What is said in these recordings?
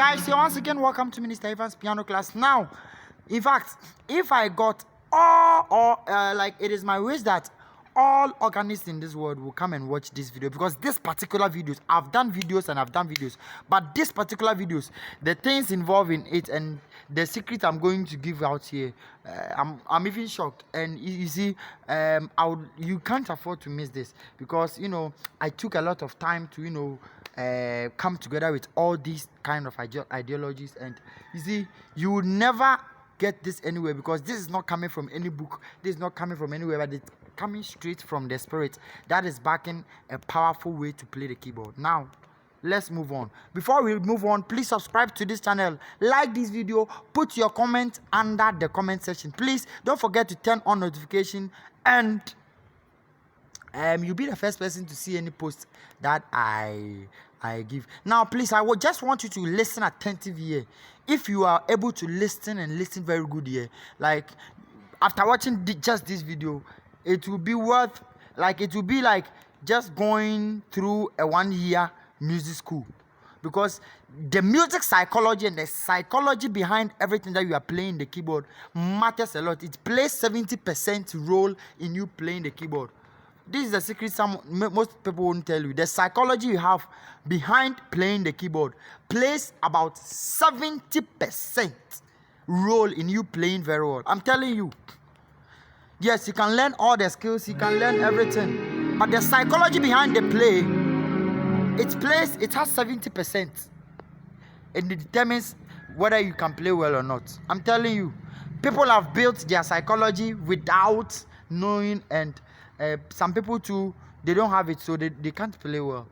guys, so once again, welcome to Minister Hayford's piano class. Now, in fact, if I got like it is my wish that all organists in this world will come and watch this video, because this particular videos, I've done videos, but this particular videos, the things involved in it and the secret I'm going to give out here, I'm even shocked. And you see, you can't afford to miss this, because I took a lot of time to come together with all these kind of ideologies, and you see, you will never get this anywhere, because this is not coming from any book, this is not coming from anywhere, but it's coming straight from the Spirit that is backing a powerful way to play the keyboard. Now let's move on. Before we move on, please subscribe to this channel, like this video, put your comment under the comment section. Please don't forget to turn on notification, and you'll be the first person to see any post that I give. Now please, I would just want you to listen attentively here. If you are able to listen and listen very good here, like after watching just this video, it will be worth, like it will be like just going through a 1-year music school, because the music psychology and the psychology behind everything that you are playing the keyboard matters a lot. It plays 70% role in you playing the keyboard. This is the secret most people won't tell you. The psychology you have behind playing the keyboard plays about 70% role in you playing very well. I'm telling you. Yes, you can learn all the skills, you can learn everything, but the psychology behind the play, it has 70%, and it determines whether you can play well or not. I'm telling you, people have built their psychology without knowing, and some people too, they don't have it, so they can't play well.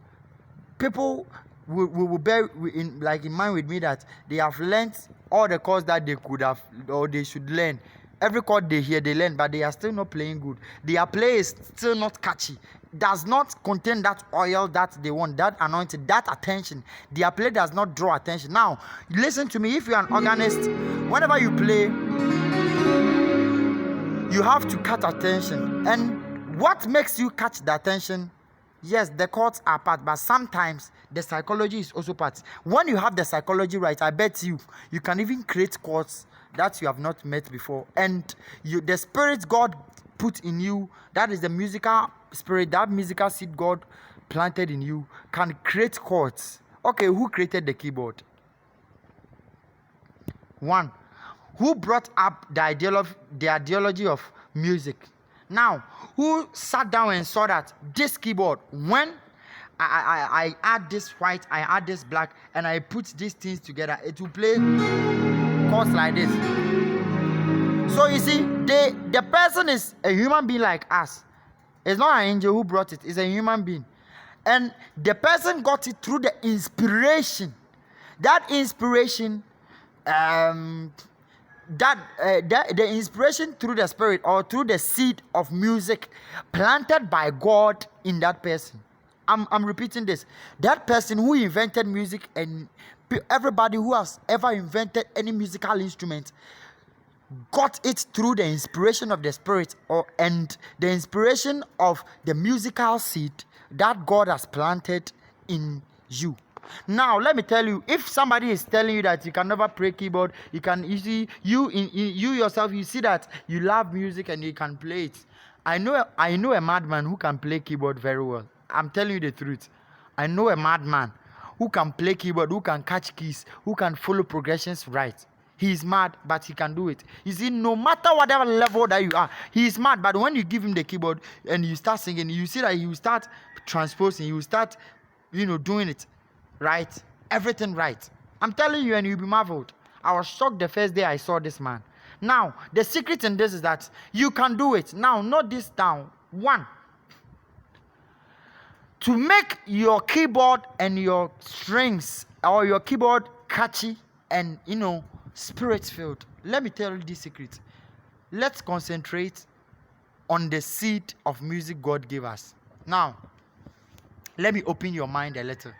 People will bear in mind with me that they have learned all the chords that they could have or they should learn. Every chord they hear, they learn, but they are still not playing good. Their play is still not catchy. Does not contain that oil that they want, that anointing, that attention. Their play does not draw attention. Now, listen to me. If you're an organist, whenever you play, you have to catch attention. And what makes you catch the attention? Yes, the chords are part, but sometimes the psychology is also part. When you have the psychology right, I bet you can even create chords that you have not met before, and the spirit God put in you, that is the musical spirit, that musical seed God planted in you, can create chords. Okay, who created the keyboard? One, who brought up the ideology of music? Now, who sat down and saw that this keyboard, when I add this white, I add this black, and I put these things together, it will play chords like this. So you see, the person is a human being like us. It's not an angel who brought it, it's a human being. And the person got it through the inspiration. That inspiration, the inspiration through the spirit, or through the seed of music planted by God in that person. I'm repeating this. That person who invented music, and everybody who has ever invented any musical instrument, got it through the inspiration of the spirit, and the inspiration of the musical seed that God has planted in you. Now let me tell you, if somebody is telling you that you can never play keyboard, you yourself, you see that you love music and you can play it. I know a madman who can play keyboard very well. I'm telling you the truth. I know a madman who can play keyboard, who can catch keys, who can follow progressions right. He's mad, but he can do it. You see, no matter whatever level that you are, he's mad. But when you give him the keyboard and you start singing, you see that he will start transposing, he will start, doing it right, everything right. I'm telling you, and you'll be marveled. I was shocked the first day I saw this man. Now, the secret in this is that you can do it. Now, note this down. 1, to make your keyboard and your strings, or your keyboard catchy and spirit filled. Let me tell you this secret. Let's concentrate on the seed of music God gave us. Now, let me open your mind a little.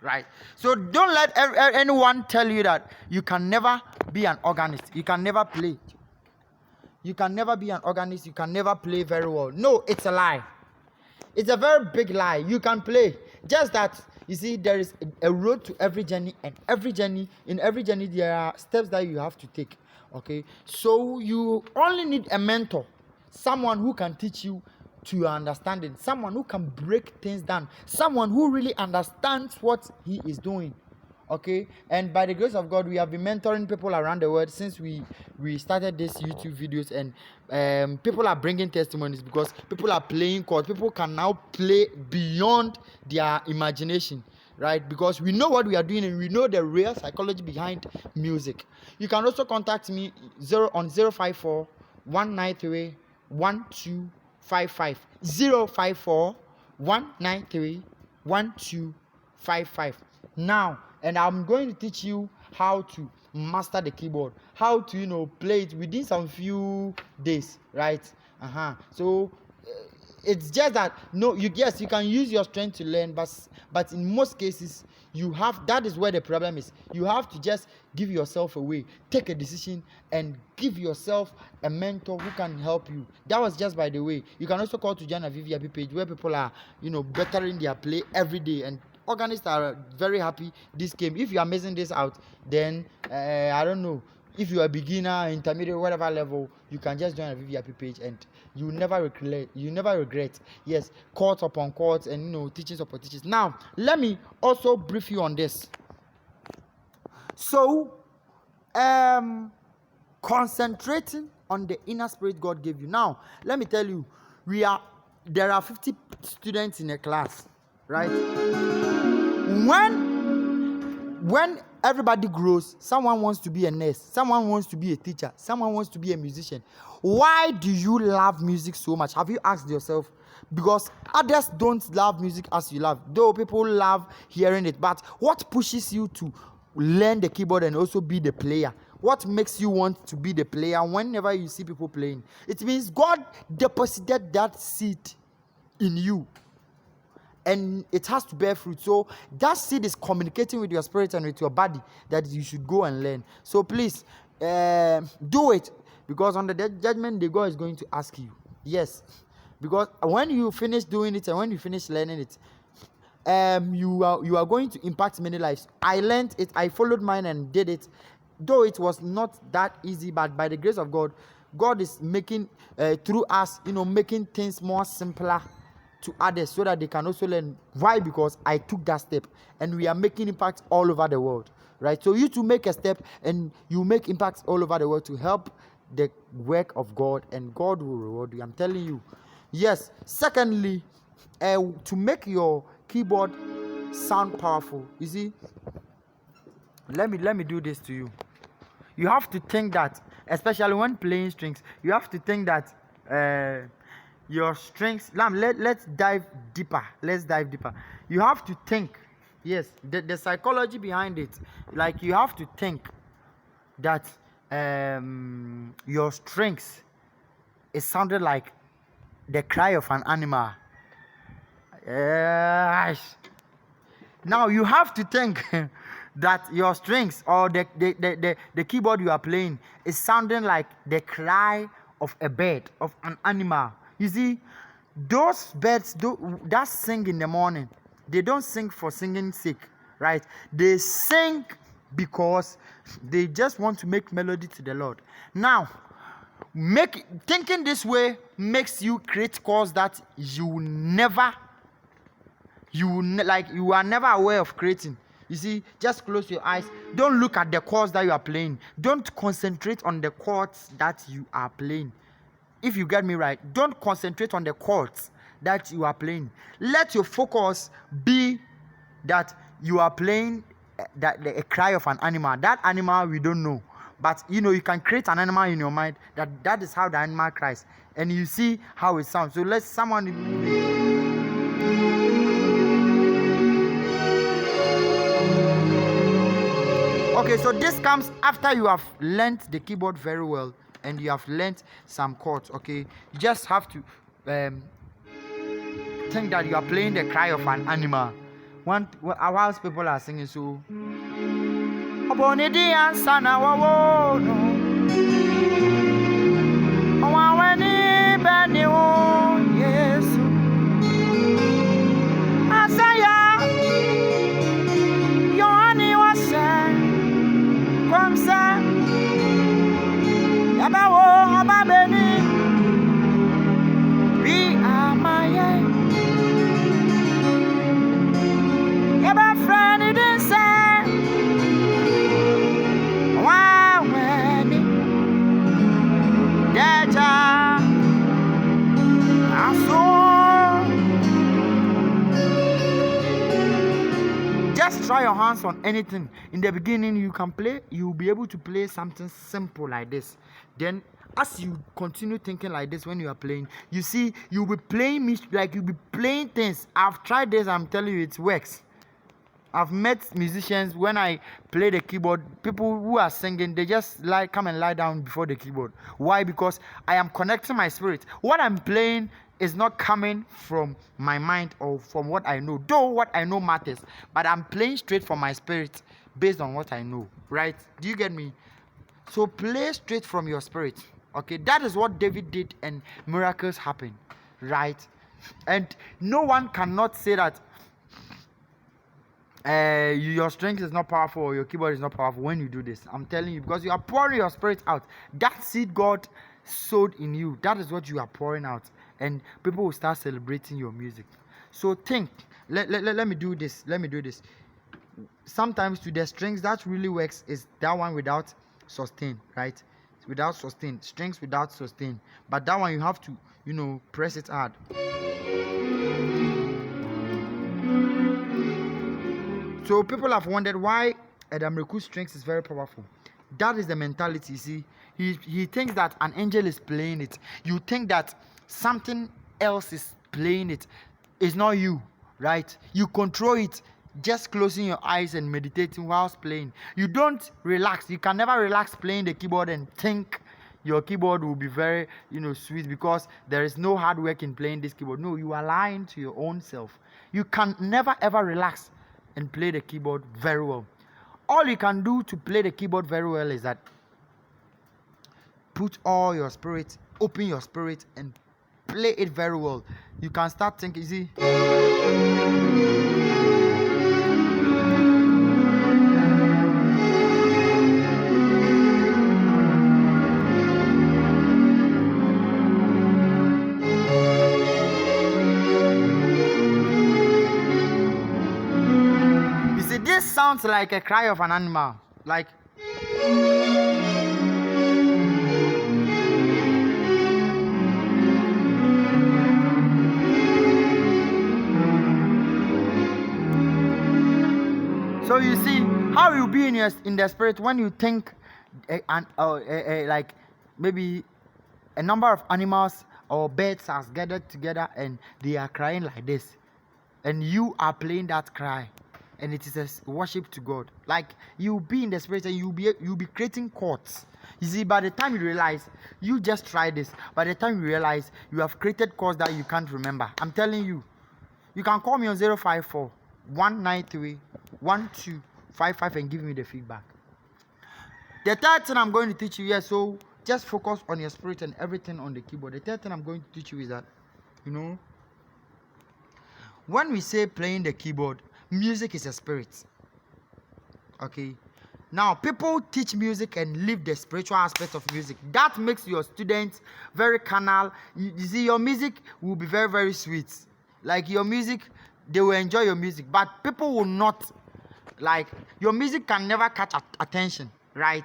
Right? So don't let anyone tell you that you can never be an organist. You can never play. You can never be an organist. You can never play very well. No, it's a lie. It's a very big lie. You can play. Just that You see, there is a road to every journey, and in every journey, there are steps that you have to take. Okay, so you only need a mentor, someone who can teach you to your understanding, someone who can break things down, someone who really understands what he is doing. Okay, and by the grace of God, we have been mentoring people around the world since we started these YouTube videos, and people are bringing testimonies because people are playing chords. People can now play beyond their imagination, right? Because we know what we are doing and we know the real psychology behind music. You can also contact me 054 193 1255 054 193 1255 now. And I'm going to teach you how to master the keyboard, how to play it within some few days, right? So it's just that you can use your strength to learn, but in most cases that is where the problem is. You have to just give yourself away, take a decision, and give yourself a mentor who can help you. That was just by the way. You can also call to join a VVIP page where people are bettering their play every day, and organists are very happy this came. If you are missing this out, then I don't know. If you are a beginner, intermediate, whatever level, you can just join a VVIP page and you never regret. Yes, courts upon courts and teachings upon teachings. Now, let me also brief you on this. So, concentrating on the inner spirit God gave you. Now, let me tell you, there are 50 students in a class, right? When everybody grows, someone wants to be a nurse, someone wants to be a teacher, someone wants to be a musician. Why do you love music so much? Have you asked yourself? Because others don't love music as you love, though people love hearing it. But what pushes you to learn the keyboard and also be the player? What makes you want to be the player whenever you see people playing? It means God deposited that seed in you, and it has to bear fruit. So that seed is communicating with your spirit and with your body that you should go and learn. So please do it, because on the judgment day, God is going to ask you. Yes, because when you finish doing it and when you finish learning it, you are going to impact many lives. I learned it, I followed mine and did it, though it was not that easy, but by the grace of God, God is making through us, making things more simpler to others so that they can also learn. Why? Because I took that step and we are making impact all over the world, right? So you to make a step and you make impacts all over the world to help the work of God, and God will reward you. I'm telling you. Yes. Secondly, to make your keyboard sound powerful, you see, let me do this to you. You have to think that, especially when playing strings, you have to think that your strings. Let's dive deeper. You have to think. Yes, the psychology behind it. Like, you have to think that your strings is sounded like the cry of an animal. Now you have to think that your strings or the keyboard you are playing is sounding like the cry of a bird, of an animal. You see, those birds that sing in the morning, they don't sing for singing sake, right? They sing because they just want to make melody to the Lord. Now, thinking this way makes you create chords that you are never aware of creating. You see, just close your eyes. Don't look at the chords that you are playing. Don't concentrate on the chords that you are playing. If you get me right, don't concentrate on the chords that you are playing. Let your focus be that you are playing a cry of an animal. That animal we don't know, but you can create an animal in your mind that is how the animal cries, and you see how it sounds. So let someone. Okay, so this comes after you have learned the keyboard very well and you have learned some chords. Okay, you just have to think that you are playing the cry of an animal whilst people are singing. So Just try your hands on anything. In the beginning, you'll be able to play something simple like this. Then as you continue thinking like this when you are playing, you see you'll be playing like you'll be playing things. I've tried this, I'm telling you, it works. I've met musicians when I play the keyboard, people who are singing, they just come and lie down before the keyboard. Why? Because I am connecting my spirit. What I'm playing is not coming from my mind or from what I know, though what I know matters, but I'm playing straight from my spirit based on what I know, right? Do you get me? So play straight from your spirit. Okay, that is what David did, and miracles happen, right? And no one cannot say that your strength is not powerful or your keyboard is not powerful when you do this. I'm telling you, because you are pouring your spirit out. That seed God sowed in you, that is what you are pouring out, and people will start celebrating your music. So think, let me do this. Sometimes to the strings that really works is that one without sustain, right? Without sustain, strings without sustain. But that one you have to, press it hard. So people have wondered why Adam Reku's strings is very powerful. That is the mentality. You see, he thinks that an angel is playing it. You think that something else is playing it. It's not you, right? You control it. Just closing your eyes and meditating whilst playing. You don't relax. You can never relax playing the keyboard and think your keyboard will be very, sweet, because there is no hard work in playing this keyboard. No, you are lying to your own self. You can never ever relax and play the keyboard very well. All you can do to play the keyboard very well is that put all your spirit, open your spirit, and play it very well. You can start thinking, see. This sounds like a cry of an animal. Like, so you see how you be in the spirit when you think like maybe a number of animals or birds has gathered together and they are crying like this, and you are playing that cry. And it is a worship to God. Like, you'll be in the spirit and you'll be creating chords. You see, by the time you realize, you just try this. By the time you realize, you have created chords that you can't remember. I'm telling you. You can call me on 054 193 1255 and give me the feedback. The third thing I'm going to teach you, so just focus on your spirit and everything on the keyboard. The third thing I'm going to teach you is that, when we say playing the keyboard, music is a spirit. Okay, now people teach music and leave the spiritual aspect of music. That makes your students very carnal. You see, your music will be very, very sweet. Like, your music, they will enjoy your music, but people will not. Like, your music can never catch attention, right?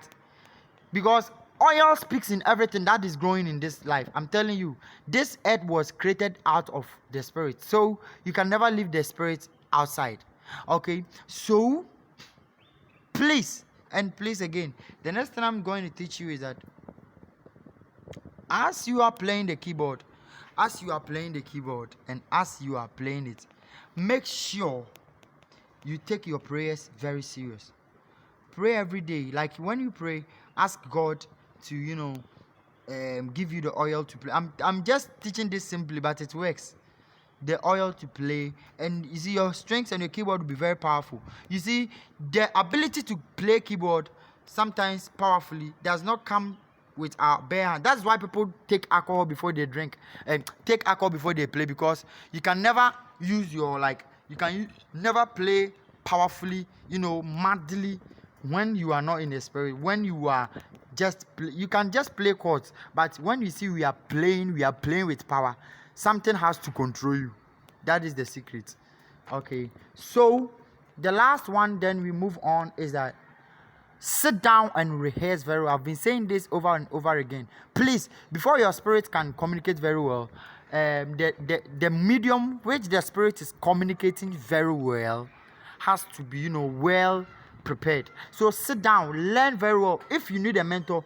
Because oil speaks in everything that is growing in this life. I'm telling you, this earth was created out of the spirit, so you can never leave the spirit outside. Okay, so please again, the next thing I'm going to teach you is that as you are playing the keyboard and as you are playing it, make sure you take your prayers very serious. Pray every day. Like, when you pray, ask God to give you the oil to play. I'm just teaching this simply, but it works. The oil to play, and you see, your strings and your keyboard will be very powerful. You see, the ability to play keyboard sometimes powerfully does not come with our bare hand. That's why people take alcohol before they drink and take alcohol before they play, because you can never use your never play powerfully, madly, when you are not in the spirit. When you are you can just play chords, but when you see we are playing with power. Something has to control you. That is the secret. Okay, so the last one, then we move on, is that sit down and rehearse very well. I've been saying this over and over again. Please, before your spirit can communicate very well, the medium which the spirit is communicating very well has to be, well prepared. So sit down, learn very well. If you need a mentor,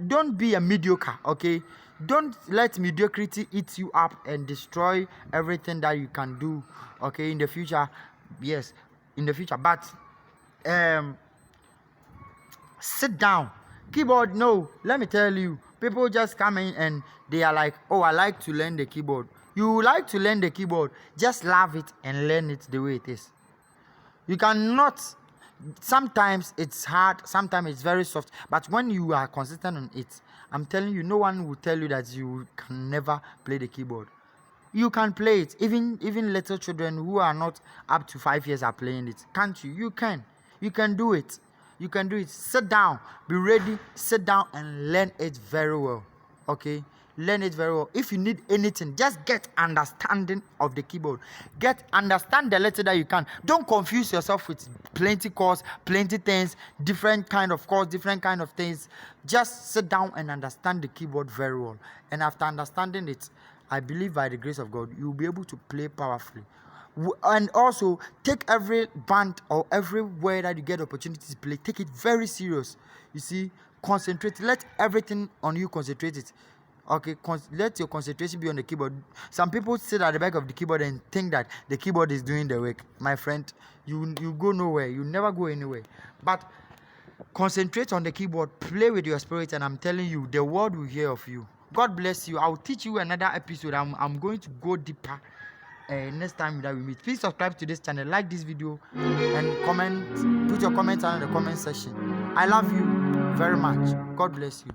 don't be a mediocre, okay? Don't let mediocrity eat you up and destroy everything that you can do, okay, in the future. Yes, in the future. But sit down. Keyboard, no, let me tell you, people just come in and they are like, oh, I like to learn the keyboard. You like to learn the keyboard, just love it and learn it the way it is. You cannot, sometimes it's hard, sometimes it's very soft, but when you are consistent on it, I'm telling you, no one will tell you that you can never play the keyboard. You can play it. Even little children who are not up to 5 years are playing it. Can't you? You can do it. You can do it. Sit down, be ready, sit down and learn it very well, okay? Learn it very well. If you need anything, just get understanding of the keyboard. Understand the letter that you can. Don't confuse yourself with plenty chords, plenty things, different kind of chords, different kind of things. Just sit down and understand the keyboard very well. And after understanding it, I believe by the grace of God, you'll be able to play powerfully. And also, take every band or everywhere that you get opportunity to play, take it very serious. You see, concentrate. Let everything on you concentrate it. Okay, let your concentration be on the keyboard. Some people sit at the back of the keyboard and think that the keyboard is doing the work. My friend, you go nowhere. You never go anywhere. But concentrate on the keyboard. Play with your spirit, and I'm telling you, the world will hear of you. God bless you. I'll teach you another episode. I'm going to go deeper next time that we meet. Please subscribe to this channel, like this video, and comment. Put your comments down in the comment section. I love you very much. God bless you.